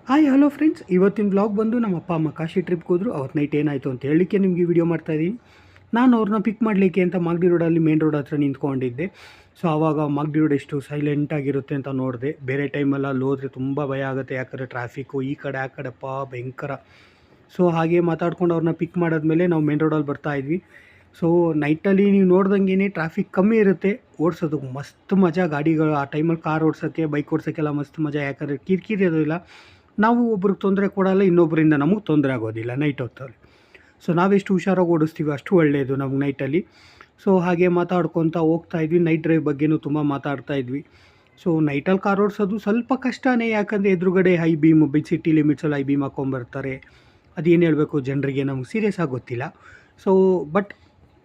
Hi hello friends, ಇವತ್ತಿನ blog ಬಂದು ನಮ್ಮ ಅಪ್ಪ ಅಮ್ಮ ಕಾಶಿ ಟ್ರಿಪ್ಗೆ ಹೋದ್ರು. ಅವತ್ತು ನೈಟ್ ಏನಾಯಿತು ಅಂತ ಹೇಳಲಿಕ್ಕೆ ನಿಮಗೆ ವಿಡಿಯೋ ಮಾಡ್ತಾಯಿದ್ದೀನಿ. ನಾನು ಅವ್ರನ್ನ ಪಿಕ್ ಮಾಡಲಿಕ್ಕೆ ಅಂತ ಮಾಗಡಿ ರೋಡಲ್ಲಿ ಮೇನ್ ರೋಡ್ ಹತ್ರ ನಿಂತ್ಕೊಂಡಿದ್ದೆ. ಸೊ ಆವಾಗ ಮಾಗಡಿ ರೋಡ್ ಎಷ್ಟು ಸೈಲೆಂಟಾಗಿರುತ್ತೆ ಅಂತ ನೋಡಿದೆ. ಬೇರೆ ಟೈಮೆಲ್ಲ ಅಲ್ಲಿ ಹೋದರೆ ತುಂಬ ಭಯ ಆಗುತ್ತೆ, ಯಾಕಂದರೆ ಟ್ರಾಫಿಕ್ಕು ಈ ಕಡೆ ಆ ಕಡೆಪ್ಪ ಭಯಂಕರ. ಸೊ ಹಾಗೆ ಮಾತಾಡ್ಕೊಂಡು ಅವ್ರನ್ನ ಪಿಕ್ ಮಾಡಾದ್ಮೇಲೆ ನಾವು ಮೇನ್ ರೋಡಲ್ಲಿ ಬರ್ತಾಯಿದ್ವಿ. ಸೊ ನೈಟಲ್ಲಿ ನೀವು ನೋಡ್ದಂಗೆ ಟ್ರಾಫಿಕ್ ಕಮ್ಮಿ ಇರುತ್ತೆ, ಓಡಿಸೋದಕ್ಕೆ ಮಸ್ತ್ ಮಜಾ. ಗಾಡಿಗಳು ಆ ಟೈಮಲ್ಲಿ ಕಾರ್ ಓಡಿಸೋಕ್ಕೆ ಬೈಕ್ ಓಡಿಸೋಕ್ಕೆಲ್ಲ ಮಸ್ತ್ ಮಜಾ, ಯಾಕಂದರೆ ಕಿರಿಕಿರಿ ಇರೋದಿಲ್ಲ. ನಾವು ಒಬ್ರಿಗೆ ತೊಂದರೆ ಕೊಡಲ್ಲ, ಇನ್ನೊಬ್ಬರಿಂದ ನಮಗೆ ತೊಂದರೆ ಆಗೋದಿಲ್ಲ ನೈಟ್ ಹೊತ್ತಲ್ಲಿ. ಸೊ ನಾವೆಷ್ಟು ಹುಷಾರಾಗಿ ಓಡಿಸ್ತೀವಿ ಅಷ್ಟು ಒಳ್ಳೆಯದು ನಮ್ಗೆ ನೈಟಲ್ಲಿ. ಸೊ ಹಾಗೆ ಮಾತಾಡ್ಕೊತ ಹೋಗ್ತಾಯಿದ್ವಿ. ನೈಟ್ ಡ್ರೈವ್ ಬಗ್ಗೆನೂ ತುಂಬ ಮಾತಾಡ್ತಾಯಿದ್ವಿ. ಸೊ ನೈಟಲ್ಲಿ ಕಾರ್ ಓಡಿಸೋದು ಸ್ವಲ್ಪ ಕಷ್ಟನೇ, ಯಾಕಂದರೆ ಎದುರುಗಡೆ ಹೈ ಬೀಮ್ ಸಿಟಿ ಲಿಮಿಟ್ಸಲ್ಲಿ ಹೈ ಬೀಮ್ ಹಾಕ್ಕೊಂಬರ್ತಾರೆ. ಅದೇನು ಹೇಳಬೇಕು ಜನರಿಗೆ ನಮ್ಗೆ ಸೀರಿಯಸ್ ಆಗಿ ಗೊತ್ತಿಲ್ಲ. ಸೊ ಬಟ್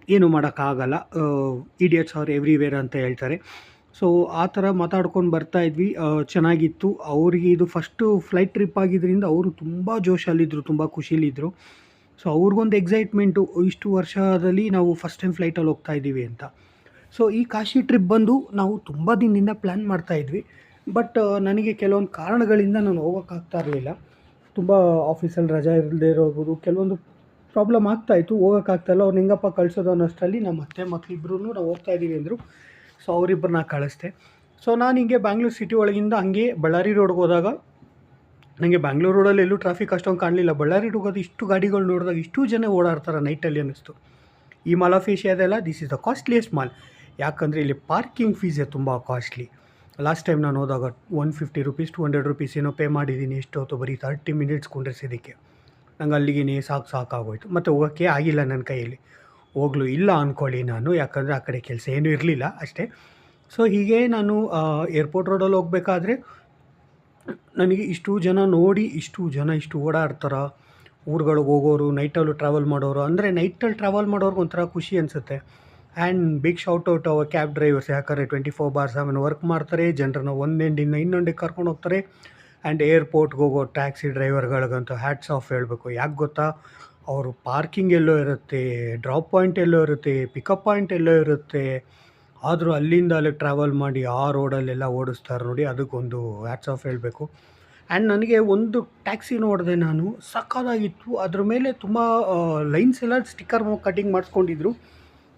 ಏನು ಮಾಡೋಕ್ಕಾಗಲ್ಲ, ಇಡಿಯಟ್ಸ್ ಆರ್ ಎವ್ರಿವೇರ್ ಅಂತ ಹೇಳ್ತಾರೆ. ಸೊ ಆ ಥರ ಮಾತಾಡ್ಕೊಂಡು ಬರ್ತಾಯಿದ್ವಿ. ಚೆನ್ನಾಗಿತ್ತು. ಅವ್ರಿಗೆ ಇದು ಫಸ್ಟು ಫ್ಲೈಟ್ ಟ್ರಿಪ್ ಆಗಿದ್ದರಿಂದ ಅವರು ತುಂಬ ಜೋಶಲ್ಲಿದ್ದರು, ತುಂಬ ಖುಷಿಲಿದ್ದರು. ಸೊ ಅವ್ರಿಗೊಂದು ಎಕ್ಸೈಟ್ಮೆಂಟು, ಇಷ್ಟು ವರ್ಷದಲ್ಲಿ ನಾವು ಫಸ್ಟ್ ಟೈಮ್ ಫ್ಲೈಟಲ್ಲಿ ಹೋಗ್ತಾಯಿದ್ದೀವಿ ಅಂತ. ಸೊ ಈ ಕಾಶಿ ಟ್ರಿಪ್ ಬಂದು ನಾವು ತುಂಬ ದಿನದಿಂದ ಪ್ಲ್ಯಾನ್ ಮಾಡ್ತಾಯಿದ್ವಿ. ಬಟ್ ನನಗೆ ಕೆಲವೊಂದು ಕಾರಣಗಳಿಂದ ನಾನು ಹೋಗೋಕ್ಕಾಗ್ತಾ ಇರಲಿಲ್ಲ. ತುಂಬ ಆಫೀಸಲ್ಲಿ ರಜಾ ಇರದೇ ಇರೋದು, ಕೆಲವೊಂದು ಪ್ರಾಬ್ಲಮ್ ಆಗ್ತಾಯಿತ್ತು, ಹೋಗೋಕ್ಕಾಗ್ತಾಯಿಲ್ಲ. ಅವ್ರು ಹೆಂಗಪ್ಪ ಕಳಿಸೋದು ಅನ್ನೋಷ್ಟರಲ್ಲಿ ನಮ್ಮ ಅತ್ತೆ ಮಕ್ಕಳಿಬ್ರು ನಾವು ಹೋಗ್ತಾಯಿದ್ದೀವಿ ಅಂದರು. ಸೊ ಅವರಿಬ್ಬರನ್ನ ಕಳಿಸ್ದೆ. ಸೊ ನಾನು ಹಿಂಗೆ ಬ್ಯಾಂಗ್ಳೂರು ಸಿಟಿ ಒಳಗಿಂದ ಹಂಗೆ ಬಳ್ಳಾರಿ ರೋಡ್ಗೆ ಹೋದಾಗ ನನಗೆ ಬ್ಯಾಂಗ್ಳೂರು ರೋಡಲ್ಲಿ ಎಲ್ಲೂ ಟ್ರಾಫಿಕ್ ಅಷ್ಟೊಂದು ಕಾಣಲಿಲ್ಲ. ಬಳ್ಳಾರಿ ಹೋಗೋದು ಇಷ್ಟು ಗಾಡಿಗಳು ನೋಡಿದಾಗ ಇಷ್ಟು ಜನ ಓಡಾಡ್ತಾರೆ ನೈಟಲ್ಲಿ ಅನ್ನಿಸ್ತು. ಈ ಮಾಲ್ ಆಫ್ ಏಷ್ಯಾದೆಲ್ಲ this is the costliest mall, ಯಾಕಂದರೆ ಇಲ್ಲಿ ಪಾರ್ಕಿಂಗ್ ಫೀಸೇ ತುಂಬ ಕಾಸ್ಟ್ಲಿ. ಲಾಸ್ಟ್ ಟೈಮ್ ನಾನು ಹೋದಾಗ 150 ರೂಪೀಸ್ 200 ರೂಪೀಸ್ ಏನೋ ಪೇ ಮಾಡಿದ್ದೀನಿ. ಎಷ್ಟೊತ್ತು ಬರೀ 30 ಮಿನಿಟ್ಸ್ ಕುಂಡ್ರಿಸಿದ್ದಕ್ಕೆ ನಂಗೆ ಅಲ್ಲಿಗೆ ಸಾಕಾಗೋಯ್ತು. ಮತ್ತು ಹೋಗೋಕ್ಕೆ ಆಗಿಲ್ಲ ನನ್ನ ಕೈಯಲ್ಲಿ. ಹೋಗಲು ಇಲ್ಲ ಅಂದ್ಕೊಳ್ಳಿ ನಾನು, ಯಾಕಂದರೆ ಆ ಕಡೆ ಕೆಲಸ ಏನೂ ಇರಲಿಲ್ಲ ಅಷ್ಟೇ. ಸೊ ಹೀಗೆ ನಾನು ಏರ್ಪೋರ್ಟ್ ರೋಡಲ್ಲಿ ಹೋಗಬೇಕಾದ್ರೆ ನನಗೆ ಇಷ್ಟು ಜನ ನೋಡಿ, ಇಷ್ಟು ಓಡಾಡ್ತಾರೆ. ಊರುಗಳಿಗೆ ಹೋಗೋರು, ನೈಟಲ್ಲೂ ಟ್ರಾವೆಲ್ ಮಾಡೋರು, ಅಂದರೆ ನೈಟಲ್ಲಿ ಟ್ರಾವೆಲ್ ಮಾಡೋರ್ಗೆ ಒಂಥರ ಖುಷಿ ಅನಿಸುತ್ತೆ. And big shout out our cab drivers, ಯಾಕಂದರೆ 24/7 ವರ್ಕ್ ಮಾಡ್ತಾರೆ, ಜನರನ್ನ ಒಂದು ಎಂಡಿಂದ ಇನ್ನೊಂದಕ್ಕೆ ಕರ್ಕೊಂಡು ಹೋಗ್ತಾರೆ. ಆ್ಯಂಡ್ ಏರ್ಪೋರ್ಟ್ಗೆ ಹೋಗೋ ಟ್ಯಾಕ್ಸಿ ಡ್ರೈವರ್ಗಳಿಗಂತೂ ಹ್ಯಾಟ್ಸ್ ಆಫ್ ಹೇಳಬೇಕು. ಯಾಕೆ ಗೊತ್ತಾ, ಅವರು ಪಾರ್ಕಿಂಗ್ ಎಲ್ಲೋ ಇರುತ್ತೆ, ಡ್ರಾಪ್ ಪಾಯಿಂಟ್ ಎಲ್ಲೋ ಇರುತ್ತೆ, ಪಿಕಪ್ ಪಾಯಿಂಟ್ ಎಲ್ಲೋ ಇರುತ್ತೆ, ಆದರೂ ಅಲ್ಲಿಂದ ಅಲ್ಲಿಗೆ ಟ್ರಾವೆಲ್ ಮಾಡಿ ಆ ರೋಡಲ್ಲೆಲ್ಲ ಓಡಿಸ್ತಾರೆ ನೋಡಿ, ಅದಕ್ಕೊಂದು ಹ್ಯಾಟ್ಸ್ ಆಫ್ ಹೇಳಬೇಕು. ಆ್ಯಂಡ್ ನನಗೆ ಒಂದು ಟ್ಯಾಕ್ಸಿ ನೋಡಿದೆ ನಾನು, ಸಕ್ಕತ್ತಾಗಿತ್ತು. ಅದ್ರ ಮೇಲೆ ತುಂಬ ಲೈನ್ಸ್ ಎಲ್ಲ ಸ್ಟಿಕ್ಕರ್ ಕಟಿಂಗ್ ಮಾಡಿಸ್ಕೊಂಡಿದ್ರು.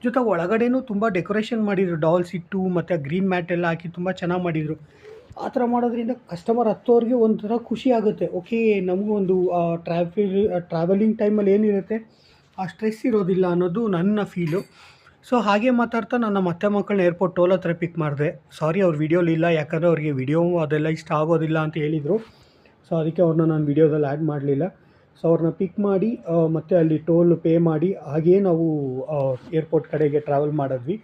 ಜೊತೆಗೆ ಒಳಗಡೆನೂ ತುಂಬ ಡೆಕೋರೇಷನ್ ಮಾಡಿದರು, ಡಾಲ್ಸ್ ಇಟ್ಟು ಮತ್ತು ಗ್ರೀನ್ ಮ್ಯಾಟ್ ಎಲ್ಲ ಹಾಕಿ ತುಂಬ ಚೆನ್ನಾಗಿ ಮಾಡಿದರು. ಆ ಥರ ಮಾಡೋದ್ರಿಂದ ಕಸ್ಟಮರ್ ಹತ್ತೋರಿಗೆ ಒಂಥರ ಖುಷಿ ಆಗುತ್ತೆ. ಓಕೆ, ನಮಗೂ ಒಂದು ಟ್ರಾವೆಲಿಂಗ್ ಟೈಮಲ್ಲಿ ಏನಿರುತ್ತೆ ಆ ಸ್ಟ್ರೆಸ್ ಇರೋದಿಲ್ಲ ಅನ್ನೋದು ನನ್ನ ಫೀಲು. ಸೊ ಹಾಗೆ ಮಾತಾಡ್ತಾ ನಾನು ನಮ್ಮ ಅತ್ತೆ ಮಕ್ಕಳನ್ನ ಏರ್ಪೋರ್ಟ್ ಟೋಲ್ ಹತ್ರ ಪಿಕ್ ಮಾಡಿದೆ. ಸಾರಿ ಅವ್ರು ವೀಡಿಯೋಲಿಲ್ಲ, ಯಾಕಂದರೆ ಅವ್ರಿಗೆ ವಿಡಿಯೋ ಅದೆಲ್ಲ ಇಷ್ಟ ಆಗೋದಿಲ್ಲ ಅಂತ ಹೇಳಿದರು. ಸೊ ಅದಕ್ಕೆ ಅವ್ರನ್ನ ನಾನು ವೀಡಿಯೋದಲ್ಲಿ ಆ್ಯಡ್ ಮಾಡಲಿಲ್ಲ. ಸೊ ಅವ್ರನ್ನ ಪಿಕ್ ಮಾಡಿ ಮತ್ತು ಅಲ್ಲಿ ಟೋಲ್ ಪೇ ಮಾಡಿ ಹಾಗೆಯೇ ನಾವು ಏರ್ಪೋರ್ಟ್ ಕಡೆಗೆ ಟ್ರಾವೆಲ್ ಮಾಡಿದ್ವಿ.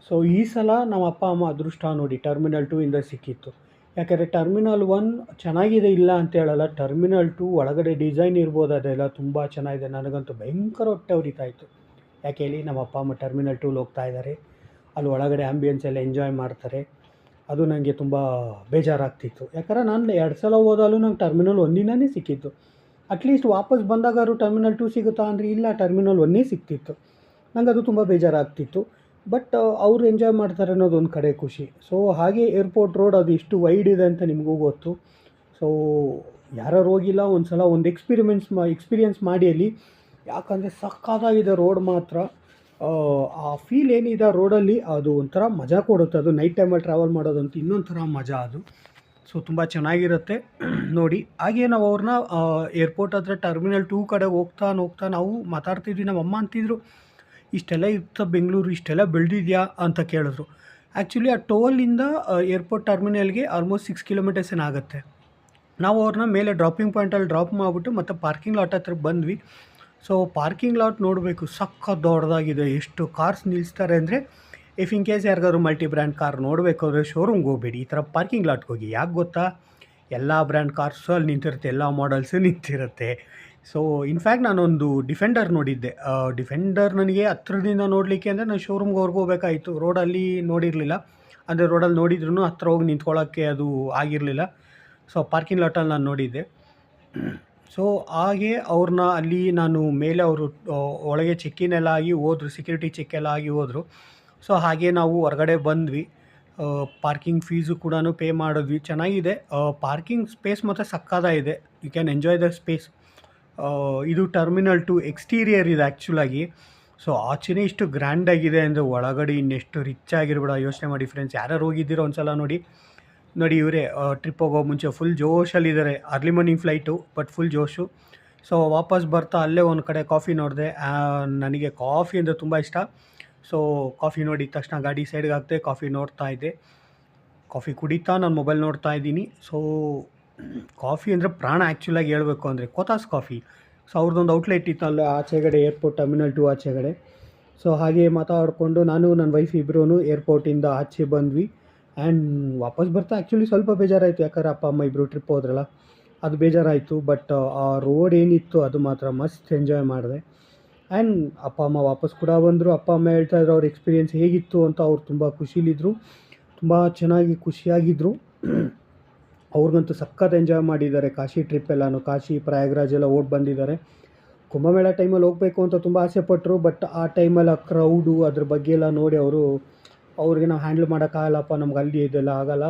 ಸೊ ಈ ಸಲ ನಮ್ಮ ಅಪ್ಪ ಅಮ್ಮ ಅದೃಷ್ಟ ನೋಡಿ ಟರ್ಮಿನಲ್ 2 ಇಂದ ಸಿಕ್ಕಿತ್ತು. ಯಾಕೆಂದರೆ ಟರ್ಮಿನಲ್ 1 ಚೆನ್ನಾಗಿದೆ, ಇಲ್ಲ ಅಂತ ಹೇಳಲ್ಲ. ಟರ್ಮಿನಲ್ 2 ಒಳಗಡೆ ಡಿಸೈನ್ ಇರ್ಬೋದು, ಅದೆಲ್ಲ ತುಂಬ ಚೆನ್ನಾಗಿದೆ. ನನಗಂತೂ ಭಯಂಕರ ಹೊಟ್ಟೆ ಉರಿತಾಯಿತ್ತು. ಯಾಕೆ ಹೇಳಿ, ನಮ್ಮ ಅಪ್ಪ ಅಮ್ಮ ಟರ್ಮಿನಲ್ 2 ಹೋಗ್ತಾ ಇದ್ದಾರೆ, ಅಲ್ಲಿ ಒಳಗಡೆ ಆ್ಯಂಬಿಯನ್ಸ್ ಎಲ್ಲ ಎಂಜಾಯ್ ಮಾಡ್ತಾರೆ. ಅದು ನನಗೆ ತುಂಬ ಬೇಜಾರಾಗ್ತಿತ್ತು, ಯಾಕಂದರೆ ನಾನು 2 ಸಲ ಹೋದಾಗಲೂ ನಂಗೆ ಟರ್ಮಿನಲ್ 1 ಸಿಕ್ಕಿತ್ತು. ಅಟ್ಲೀಸ್ಟ್ ವಾಪಸ್ ಬಂದಾಗಾದ್ರು ಟರ್ಮಿನಲ್ 2 ಸಿಗುತ್ತಾ ಅಂದರೆ ಇಲ್ಲ, ಟರ್ಮಿನಲ್ 1 ಸಿಕ್ತಿತ್ತು. ನಂಗೆ ಅದು ತುಂಬ ಬೇಜಾರಾಗ್ತಿತ್ತು. ಬಟ್ ಅವರು ಎಂಜಾಯ್ ಮಾಡ್ತಾರೆ ಅನ್ನೋದು ಒಂದು ಕಡೆ ಖುಷಿ. ಸೊ ಹಾಗೆ ಏರ್ಪೋರ್ಟ್ ರೋಡ್ ಅದು ಎಷ್ಟು ವೈಡ್ ಇದೆ ಅಂತ ನಿಮಗೂ ಗೊತ್ತು. ಸೊ ಯಾರು ಹೋಗಿಲ್ಲ, ಒಂದು ಸಲ ಒಂದು ಎಕ್ಸ್ಪೀರಿಯೆನ್ಸ್ ಮಾಡಿ ಅಲ್ಲಿ, ಯಾಕಂದರೆ ಸಕ್ಕತ್ತಾಗಿದೆ ರೋಡ್ ಮಾತ್ರ. ಆ ಫೀಲ್ ಏನಿದೆ ರೋಡಲ್ಲಿ ಅದು ಒಂಥರ ಮಜಾ ಕೊಡುತ್ತೆ. ಅದು ನೈಟ್ ಟೈಮಲ್ಲಿ ಟ್ರಾವೆಲ್ ಮಾಡೋದಂತೂ ಇನ್ನೊಂದು ಥರ ಮಜಾ ಅದು. ಸೊ ತುಂಬ ಚೆನ್ನಾಗಿರುತ್ತೆ ನೋಡಿ. ಹಾಗೆ ನಾವು ಅವ್ರನ್ನ ಏರ್ಪೋರ್ಟ್ ಹತ್ರ ಟರ್ಮಿನಲ್ 2 ಕಡೆ ಹೋಗ್ತಾ ನಾವು ಮಾತಾಡ್ತಿದ್ವಿ. ನಮ್ಮ ಅಮ್ಮ ಅಂತಿದ್ರು, ಇಷ್ಟೆಲ್ಲ ಇತ್ತು ಬೆಂಗಳೂರು, ಇಷ್ಟೆಲ್ಲ ಬೆಳೆದಿದೆಯಾ ಅಂತ ಕೇಳಿದ್ರು. ಆ್ಯಕ್ಚುಲಿ ಆ ಟೋಲಿಂದ ಏರ್ಪೋರ್ಟ್ ಟರ್ಮಿನಲ್ಗೆ ಆಲ್ಮೋಸ್ಟ್ 6 ಕಿಲೋಮೀಟರ್ಸ್ ಏನಾಗುತ್ತೆ. ನಾವು ಅವ್ರನ್ನ ಮೇಲೆ ಡ್ರಾಪಿಂಗ್ ಪಾಯಿಂಟಲ್ಲಿ ಡ್ರಾಪ್ ಮಾಡಿಬಿಟ್ಟು ಮತ್ತು ಪಾರ್ಕಿಂಗ್ ಲಾಟ್ ಹತ್ರ ಬಂದ್ವಿ. ಸೊ ಪಾರ್ಕಿಂಗ್ ಲಾಟ್ ನೋಡಬೇಕು, ಸಖತ್ ದೊಡ್ಡದಾಗಿದೆ. ಎಷ್ಟು ಕಾರ್ಸ್ ನಿಲ್ಲಿಸ್ತಾರೆ ಅಂದರೆ, ಇಫ್ ಇನ್ ಕೇಸ್ ಯಾರಿಗಾದ್ರು ಮಲ್ಟಿ ಬ್ರ್ಯಾಂಡ್ ಕಾರ್ ನೋಡಬೇಕು ಅಂದರೆ ಶೋರೂಮ್ಗೆ ಹೋಗಬೇಡಿ, ಈ ಥರ ಪಾರ್ಕಿಂಗ್ ಲಾಟ್ಗೆ ಹೋಗಿ. ಯಾಕೆ ಗೊತ್ತಾ, ಎಲ್ಲ ಬ್ರ್ಯಾಂಡ್ ಕಾರ್ಸು ಅಲ್ಲಿ ನಿಂತಿರುತ್ತೆ, ಎಲ್ಲ ಮಾಡಲ್ಸು ನಿಂತಿರುತ್ತೆ. ಸೊ ಇನ್ಫ್ಯಾಕ್ಟ್ ನಾನೊಂದು ಡಿಫೆಂಡರ್ ನೋಡಿದ್ದೆ. ಡಿಫೆಂಡರ್ ನನಗೆ ಹತ್ರದಿಂದ ನೋಡಲಿಕ್ಕೆ ಅಂದರೆ ನಾನು ಶೋರೂಮ್ಗೆ ಹೋಗಬೇಕಾಯಿತು, ರೋಡಲ್ಲಿ ನೋಡಿರಲಿಲ್ಲ. ಅಂದರೆ ರೋಡಲ್ಲಿ ನೋಡಿದ್ರೂ ಹತ್ರ ಹೋಗಿ ನಿಂತ್ಕೊಳ್ಳೋಕ್ಕೆ ಅದು ಆಗಿರಲಿಲ್ಲ. ಸೊ ಪಾರ್ಕಿಂಗ್ ಲಾಟಲ್ಲಿ ನಾನು ನೋಡಿದ್ದೆ. ಸೊ ಹಾಗೆ ಅವ್ರನ್ನ ಅಲ್ಲಿ ನಾನು ಮೇಲೆ ಅವರು ಒಳಗೆ ಚೆಕ್ಕಿನ್ ಎಲ್ಲ ಆಗಿ ಹೋದ್ರು, ಸೆಕ್ಯೂರಿಟಿ ಚೆಕ್ ಎಲ್ಲ ಆಗಿ ಹೋದರು. ಸೊ ಹಾಗೆ ನಾವು ಹೊರಗಡೆ ಬಂದ್ವಿ. ಪಾರ್ಕಿಂಗ್ ಫೀಸು ಕೂಡ ಪೇ ಮಾಡಿದ್ವಿ. ಚೆನ್ನಾಗಿದೆ. ಪಾರ್ಕಿಂಗ್ ಸ್ಪೇಸ್ ಮಾತ್ರ ಸಕ್ಕತ್ತಾಗಿದೆ. You can enjoy the space. ಇದು ಟರ್ಮಿನಲ್ 2 ಎಕ್ಸ್ಟೀರಿಯರ್ ಇದೆ ಆ್ಯಕ್ಚುಲಾಗಿ. ಸೊ ಆಚೆನೇ ಇಷ್ಟು ಗ್ರ್ಯಾಂಡಾಗಿದೆ ಅಂದರೆ ಒಳಗಡೆ ಇನ್ನೆಷ್ಟು ರಿಚ್ ಆಗಿರ್ಬೇಡ ಯೋಚನೆ ಮಾಡಿ ಫ್ರೆಂಡ್ಸ್. ಯಾರ್ಯಾರು ಹೋಗಿದ್ದೀರೋ ಒಂದ್ಸಲ ನೋಡಿ ಇವರೇ ಟ್ರಿಪ್ ಹೋಗೋ ಮುಂಚೆ ಫುಲ್ ಜೋಶಲ್ಲಿದ್ದಾರೆ. Early morning flight but full ಜೋಶು. ಸೊ ವಾಪಸ್ ಬರ್ತಾ ಅಲ್ಲೇ ಒಂದು ಕಡೆ ಕಾಫಿ ನೋಡಿದೆ. ನನಗೆ ಕಾಫಿ ಅಂದರೆ ತುಂಬ ಇಷ್ಟ. ಸೊ ಕಾಫಿ ನೋಡಿದ ತಕ್ಷಣ ಗಾಡಿ ಸೈಡ್ಗೆ ಹಾಕ್ದೆ, ಕಾಫಿ ನೋಡ್ತಾ ಇದ್ದೆ. ಕಾಫಿ ಕುಡಿತಾ ನಾನು ಮೊಬೈಲ್ ನೋಡ್ತಾ ಇದ್ದೀನಿ. ಸೊ ಕಾಫಿ ಅಂದರೆ ಪ್ರಾಣ ಆ್ಯಕ್ಚುಲಾಗಿ ಹೇಳ್ಬೇಕು ಅಂದರೆ ಕೋತಾಸ್ ಕಾಫಿ. ಸೊ ಅವ್ರದ್ದೊಂದು ಔಟ್ಲೆಟ್ ಇತ್ತು ಅಲ್ಲೇ ಆಚೆಗಡೆ ಏರ್ಪೋರ್ಟ್ ಟರ್ಮಿನಲ್ 2 ಆಚೆಗಡೆ. ಸೊ ಹಾಗೆ ಮಾತಾಡಿಕೊಂಡು ನಾನು ನನ್ನ ವೈಫ್ ಇಬ್ಬರೂ ಏರ್ಪೋರ್ಟಿಂದ ಆಚೆ ಬಂದ್ವಿ. ಆ್ಯಂಡ್ ವಾಪಸ್ ಬರ್ತಾ ಆ್ಯಕ್ಚುಲಿ ಸ್ವಲ್ಪ ಬೇಜಾರಾಯಿತು, ಯಾಕಂದ್ರೆ ಅಪ್ಪ ಅಮ್ಮ ಇಬ್ಬರು ಟ್ರಿಪ್ ಹೋದ್ರಲ್ಲ, ಅದು ಬೇಜಾರಾಯಿತು. ಬಟ್ ಆ ರೋಡ್ ಏನಿತ್ತು ಅದು ಮಾತ್ರ ಮಸ್ತ್ ಎಂಜಾಯ್ ಮಾಡಿದೆ. ಆ್ಯಂಡ್ ಅಪ್ಪ ಅಮ್ಮ ವಾಪಸ್ ಕೂಡ ಬಂದರು. ಅಪ್ಪ ಅಮ್ಮ ಹೇಳ್ತಾಯಿದ್ರು ಅವ್ರ ಎಕ್ಸ್ಪೀರಿಯೆನ್ಸ್ ಹೇಗಿತ್ತು ಅಂತ. ಅವ್ರು ತುಂಬ ಖುಷಿಲಿದ್ದರು, ತುಂಬ ಚೆನ್ನಾಗಿ ಖುಷಿಯಾಗಿದ್ದರು. ಅವ್ರಿಗಂತೂ ಸಖತ್ ಎಂಜಾಯ್ ಮಾಡಿದ್ದಾರೆ ಕಾಶಿ ಟ್ರಿಪ್ ಎಲ್ಲನೂ. ಕಾಶಿ ಪ್ರಯಾಗ್ರಾಜ್ ಎಲ್ಲ ಓಡಿ ಬಂದಿದ್ದಾರೆ. ಕುಂಭಮೇಳ ಟೈಮಲ್ಲಿ ಹೋಗಬೇಕು ಅಂತ ತುಂಬ ಆಸೆ ಪಟ್ಟರು. ಬಟ್ ಆ ಟೈಮಲ್ಲಿ ಆ ಕ್ರೌಡು ಅದ್ರ ಬಗ್ಗೆ ಎಲ್ಲ ನೋಡಿ ಅವ್ರಿಗೆ ನಾವು ಹ್ಯಾಂಡಲ್ ಮಾಡೋಕ್ಕಾಗಲ್ಲಪ್ಪ, ನಮ್ಗೆ ಅಲ್ಲಿ ಇದೆಲ್ಲ ಆಗೋಲ್ಲ,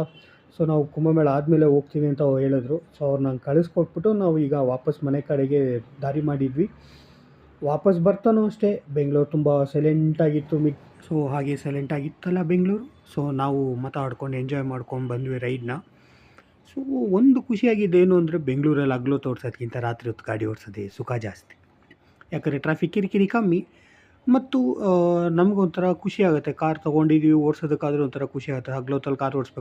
ಸೊ ನಾವು ಕುಂಭಮೇಳ ಆದಮೇಲೆ ಹೋಗ್ತೀವಿ ಅಂತ ಹೇಳಿದ್ರು. ಸೊ ಅವ್ರನ್ನ ಕಳಿಸ್ಕೊಟ್ಬಿಟ್ಟು ನಾವು ಈಗ ವಾಪಸ್ ಮನೆ ಕಡೆಗೆ ದಾರಿ ಮಾಡಿದ್ವಿ. ವಾಪಸ್ ಬರ್ತಾನೂ ಅಷ್ಟೇ ಬೆಂಗಳೂರು ತುಂಬ ಸೈಲೆಂಟಾಗಿತ್ತು. ಸೊ ಹಾಗೆ ಸೈಲೆಂಟಾಗಿತ್ತಲ್ಲ ಬೆಂಗಳೂರು. ಸೊ ನಾವು ಮಾತಾಡ್ಕೊಂಡು ಎಂಜಾಯ್ ಮಾಡ್ಕೊಂಡು ಬಂದ್ವಿ ರೈಡ್ನ. ಸೊ ಒಂದು ಖುಷಿಯಾಗಿದ್ದೇನು ಅಂದರೆ ಬೆಂಗಳೂರಲ್ಲಿ ಹಗಲೊತ್ತು ಓಡಿಸೋದ್ಕಿಂತ ರಾತ್ರಿ ಹೊತ್ತು ಗಾಡಿ ಓಡಿಸೋದೇ ಸುಖ ಜಾಸ್ತಿ. ಯಾಕಂದರೆ ಟ್ರಾಫಿಕ್ ಕಿರಿಕಿರಿ ಕಮ್ಮಿ ಮತ್ತು ನಮಗೊಂಥರ ಖುಷಿ ಆಗುತ್ತೆ. ಕಾರ್ ತೊಗೊಂಡಿದ್ದೀವಿ, ಓಡಿಸೋದಕ್ಕಾದರೂ ಒಂಥರ ಖುಷಿ ಆಗುತ್ತೆ. ಹಗಲೊತ್ತಲ್ಲಿ ಕಾರ್ ಓಡಿಸ್ಬೇಕು